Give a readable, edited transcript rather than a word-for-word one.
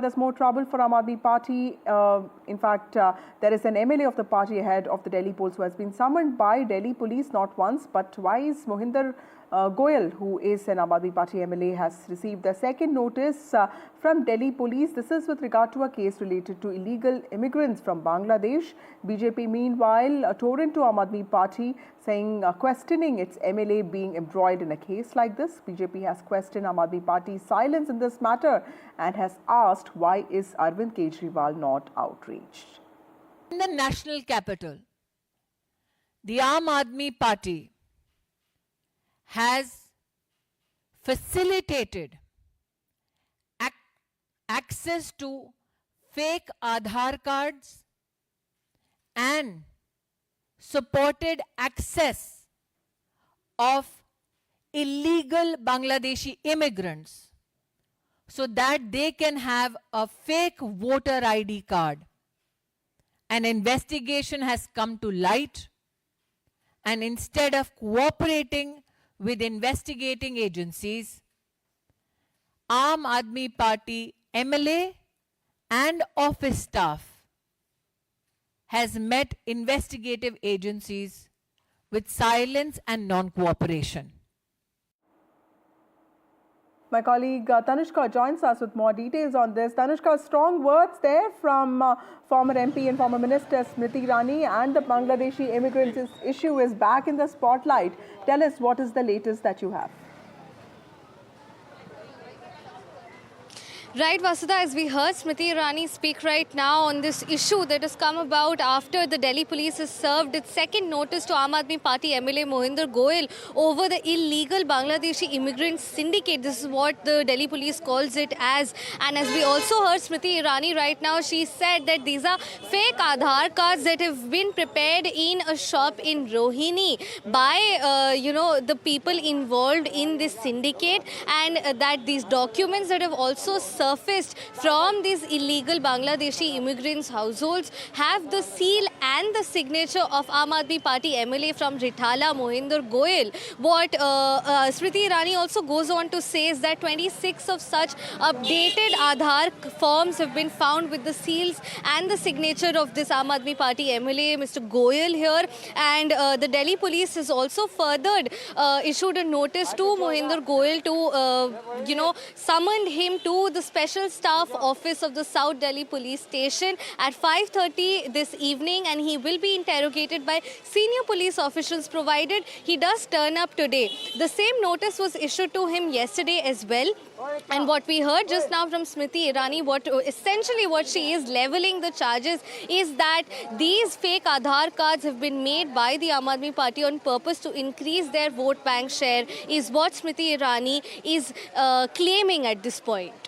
There's more trouble for Aam Aadmi Party. In fact, there is an MLA of the party ahead of the Delhi polls who has been summoned by Delhi police not once but twice. Mohinder Goyal, who is an Aam Aadmi Party MLA, has received the second notice from Delhi police. This is with regard to a case related to illegal immigrants from Bangladesh. BJP, meanwhile, tore into Aam Aadmi Party, saying, questioning its MLA being embroiled in a case like this. BJP has questioned Aam Aadmi Party's silence in this matter and has asked why is Arvind Kejriwal not outraged. In the national capital, the Aam Aadmi Party has facilitated access to fake Aadhaar cards and supported access of illegal Bangladeshi immigrants so that they can have a fake voter ID card. An investigation has come to light, and instead of cooperating with investigating agencies, Aam Aadmi Party MLA and office staff has met investigative agencies with silence and non-cooperation. My colleague Tanushka joins us with more details on this. Tanushka, strong words there from former MP and former Minister Smriti Irani, and the Bangladeshi immigrants issue is back in the spotlight. Tell us, what is the latest that you have? Right, Vasudha, as we heard Smriti Irani speak right now on this issue that has come about after the Delhi police has served its second notice to Aam Aadmi Party MLA Mohinder Goyal over the illegal Bangladeshi immigrant syndicate. This is what the Delhi police calls it as. And as we also heard Smriti Irani right now, she said that these are fake Aadhaar cards that have been prepared in a shop in Rohini by, the people involved in this syndicate, and that these documents that have also surfaced from these illegal Bangladeshi immigrants' households have the seal and the signature of Aam Aadmi Party MLA from Rithala, Mohinder Goyal. What Smriti Irani also goes on to say is that 26 of such updated Aadhaar forms have been found with the seals and the signature of this Aam Aadmi Party MLA, Mr. Goyal here. And the Delhi police has also furthered issued a notice to Mohinder Goyal to, summoned him to the Special Staff Office of the South Delhi Police Station at 5:30 this evening, and he will be interrogated by senior police officials provided he does turn up today. The same notice was issued to him yesterday as well. And what we heard just now from Smriti Irani, essentially what she is leveling the charges is that these fake Aadhaar cards have been made by the Aam Aadmi Party on purpose to increase their vote bank share, is what Smriti Irani is claiming at this point.